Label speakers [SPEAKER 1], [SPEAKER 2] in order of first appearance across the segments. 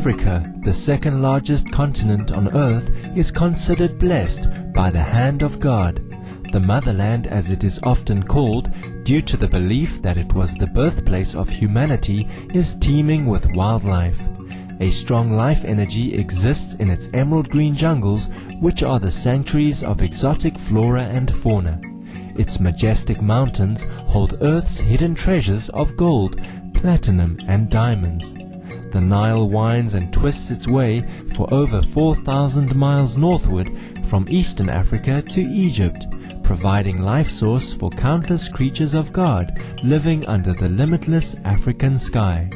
[SPEAKER 1] Africa, the second largest continent on earth, is considered blessed by the hand of God. The motherland, as it is often called, due to the belief that it was the birthplace of humanity, is teeming with wildlife. A strong life energy exists in its emerald green jungles, which are the sanctuaries of exotic flora and fauna. Its majestic mountains hold Earth's hidden treasures of gold, platinum and diamonds. The Nile winds and twists its way for over 4,000 miles northward from eastern Africa to Egypt, providing life source for countless creatures of God living under the limitless African sky.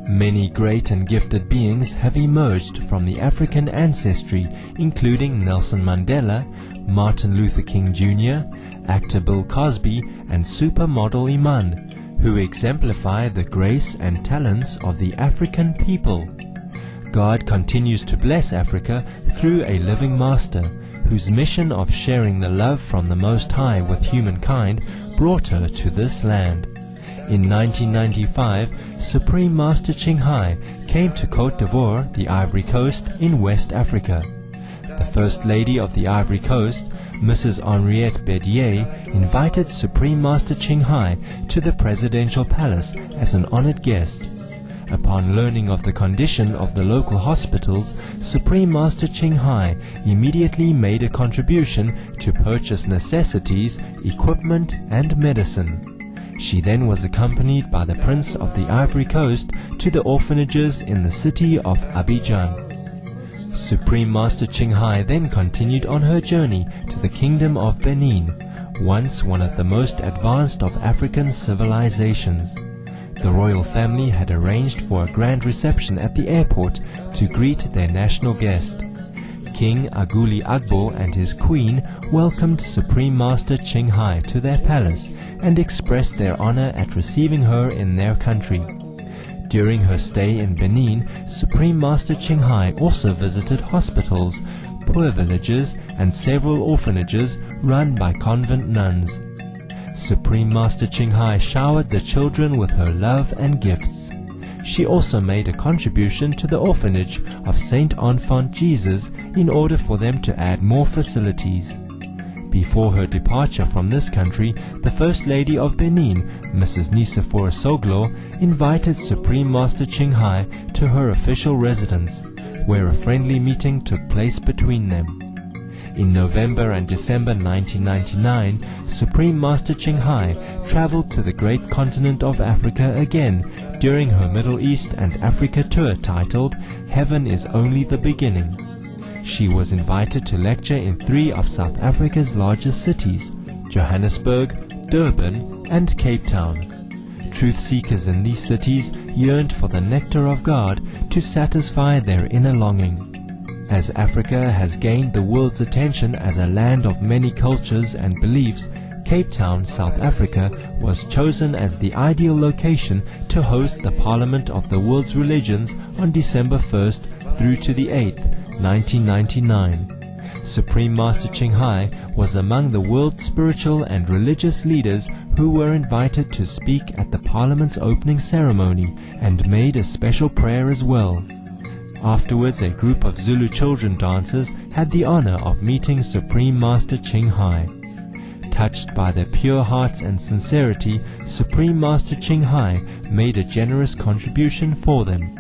[SPEAKER 1] Many great and gifted beings have emerged from the African ancestry, including Nelson Mandela, Martin Luther King Jr., actor Bill Cosby, and supermodel Iman, who exemplify the grace and talents of the African people. God continues to bless Africa through a living master, whose mission of sharing the love from the Most High with humankind brought her to this land. In 1995, Supreme Master Ching Hai came to Côte d'Ivoire, the Ivory Coast, in West Africa. The First Lady of the Ivory Coast, Mrs. Henriette Bédier, invited Supreme Master Ching Hai to the Presidential Palace as an honored guest. Upon learning of the condition of the local hospitals, Supreme Master Ching Hai immediately made a contribution to purchase necessities, equipment, and medicine. She then was accompanied by the Prince of the Ivory Coast to the orphanages in the city of Abidjan. Supreme Master Ching Hai then continued on her journey to the Kingdom of Benin, once one of the most advanced of African civilizations. The royal family had arranged for a grand reception at the airport to greet their national guest. King Aguli Agbo and his queen welcomed Supreme Master Ching Hai to their palace and expressed their honor at receiving her in their country. During her stay in Benin, Supreme Master Ching Hai also visited hospitals, poor villages, and several orphanages run by convent nuns. Supreme Master Ching Hai showered the children with her love and gifts. She also made a contribution to the orphanage of Saint Enfant Jesus in order for them to add more facilities. Before her departure from this country, the First Lady of Benin, Mrs. Nicephore Soglo, invited Supreme Master Ching Hai to her official residence, where a friendly meeting took place between them. In November and December 1999, Supreme Master Ching Hai traveled to the great continent of Africa again during her Middle East and Africa tour titled Heaven is Only the Beginning. She was invited to lecture in 3 of South Africa's largest cities, Johannesburg, Durban, and Cape Town. Truth seekers in these cities yearned for the nectar of God to satisfy their inner longing. As Africa has gained the world's attention as a land of many cultures and beliefs, Cape Town, South Africa, was chosen as the ideal location to host the Parliament of the World's Religions on December 1st through to the 8th, 1999. Supreme Master Ching Hai was among the world's spiritual and religious leaders who were invited to speak at the Parliament's opening ceremony and made a special prayer as well. Afterwards, a group of Zulu children dancers had the honor of meeting Supreme Master Ching Hai. Touched by their pure hearts and sincerity, Supreme Master Ching Hai made a generous contribution for them.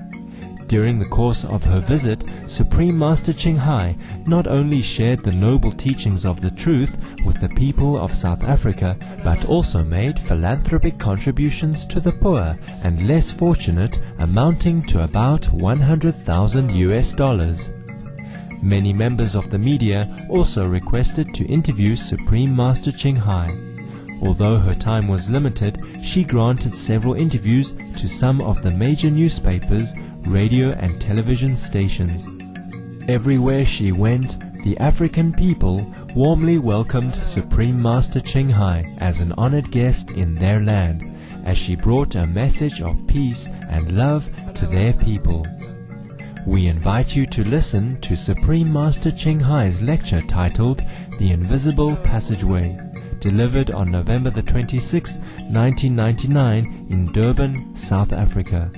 [SPEAKER 1] During the course of her visit, Supreme Master Ching Hai not only shared the noble teachings of the truth with the people of South Africa, but also made philanthropic contributions to the poor and less fortunate, amounting to about $100,000. Many members of the media also requested to interview Supreme Master Ching Hai. Although her time was limited, she granted several interviews to some of the major newspapers, radio and television stations. Everywhere she went, the African people warmly welcomed Supreme Master Ching Hai as an honored guest in their land, as she brought a message of peace and love to their people. We invite you to listen to Supreme Master Ching Hai's lecture titled The Invisible Passageway, delivered on November the 26th, 1999 in Durban, South Africa.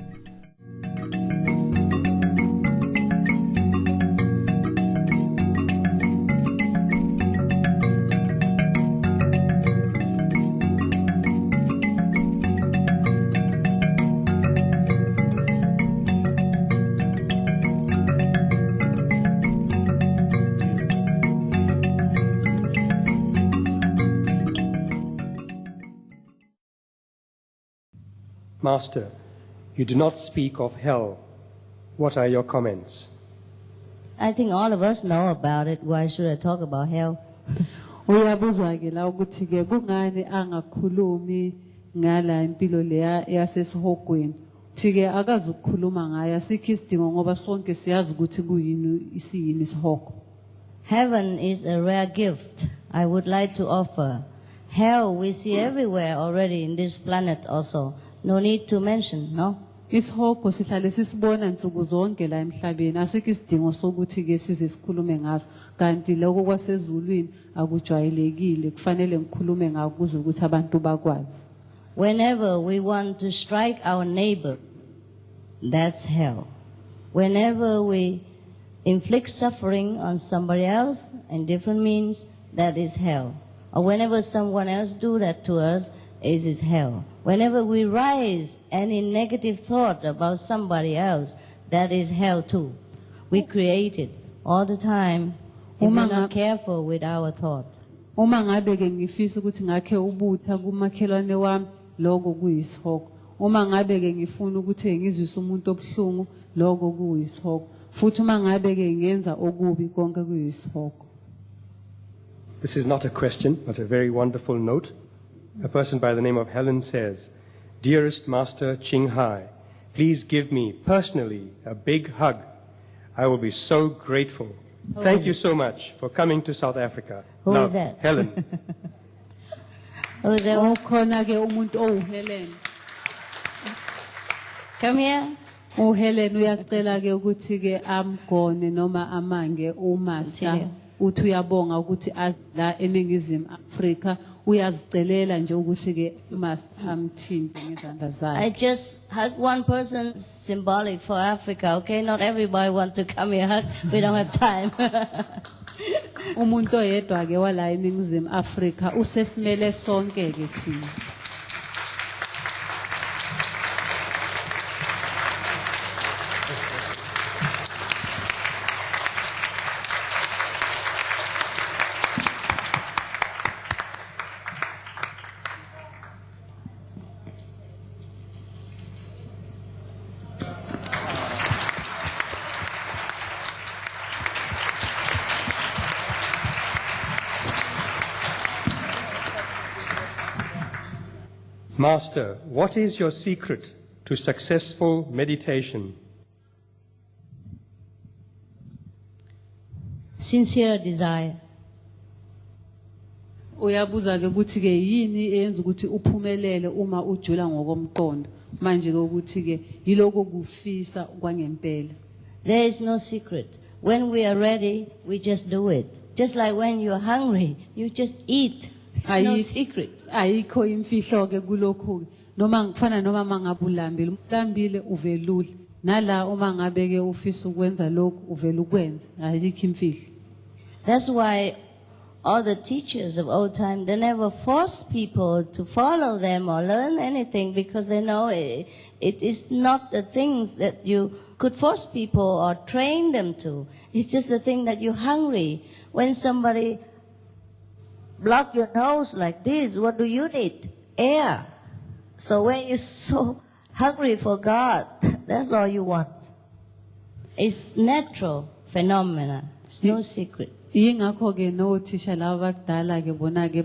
[SPEAKER 2] Master, you do not speak of hell. What are your comments?
[SPEAKER 3] I think all of us know about it. Why should I talk about hell?
[SPEAKER 4] Uyabuza ke la ukuthi ke kungani angakhulumi ngala impilo leya yasesihogweni. Thike akazukukhuluma ngayo asikho isidingo ngoba sonke siyazi ukuthi kuyini isiyini isihogo.
[SPEAKER 3] Heaven is a rare gift I would like to offer. Hell we see everywhere already in this planet also. No need to mention, no?
[SPEAKER 4] Isihogo sihlale sisibona nsuku zonke la emhlabeni asikho isidingo sokuthi ke size sikhulume ngaso kanti lokho kwasezulwini akujwayelekile kufanele ngikhulume ngako kuze ukuthi abantu bakwazi.
[SPEAKER 3] Whenever we want to strike our neighbor, that's hell. Whenever we inflict suffering on somebody else in different means, that is hell. Or whenever someone else do that to us, it is hell. Whenever we raise any negative thought about somebody else, that is hell too. We create it all the time if we're not careful with our thought.
[SPEAKER 4] Uma ngabe ke ngifisa ukuthi ngakhe ubutha kumakhelwane wami lokho kuyisihogo. Uma ngabe ke ngifuna ukuthi ngizwise umuntu obhlungu lokho kuyisihogo. Futhi uma ngabe ke ngenza okubi konke kuyisihogo.
[SPEAKER 2] This is not a question, but a very wonderful note. A person by the name of Helen says, Dearest Master Ching Hai, please give me personally a big hug. I will be so grateful. Thank you so much for coming to South Africa.
[SPEAKER 3] Who is that?
[SPEAKER 2] Helen.
[SPEAKER 3] Who is that?
[SPEAKER 4] Ukhona ke umuntu Helen.
[SPEAKER 3] Come here.
[SPEAKER 4] Helen uyacela ke ukuthi ke amgone noma amange umaster. Uthi uyabonga ukuthi la eningizimu Afrika uyazicelela nje ukuthi ke must amthinte ngezandla zakhe.
[SPEAKER 3] I just hug one person symbolic for Africa, okay? Not everybody want to come here hug. We don't have time.
[SPEAKER 4] Umuntu oyedwa ke wala eningizimu Afrika usesimele sonke ke thina.
[SPEAKER 2] Master, what is your secret to successful meditation?
[SPEAKER 3] Sincere desire.
[SPEAKER 4] Uyabuza ke ukuthi ke yini eyenza ukuthi uphumelele uma ujula ngokomqondo manje ke ukuthi ke yiloko kufisa kwangempela.
[SPEAKER 3] There is no secret. When we are ready, we just do it. Just like when you're hungry, you just eat. It's no secret.
[SPEAKER 4] Ayikho imfihlo ke kulokho noma ngifana noma mangabulambile umlambile uvelule nala uma ngabe ke ufisa ukwenza lokho uvela ukwenza ayikho imfihlo.
[SPEAKER 3] That's why all the teachers of old time, they never force people to follow them or learn anything because they know it is not the things that you could force people or train them to. It's just the thing that you're hungry. When somebody block your nose like this, what do you need? Air. So when you're so hungry for God, that's all you want. It's natural phenomena. It's no secret.
[SPEAKER 4] Yingakho ke no thisha laba bakudala ke bona ke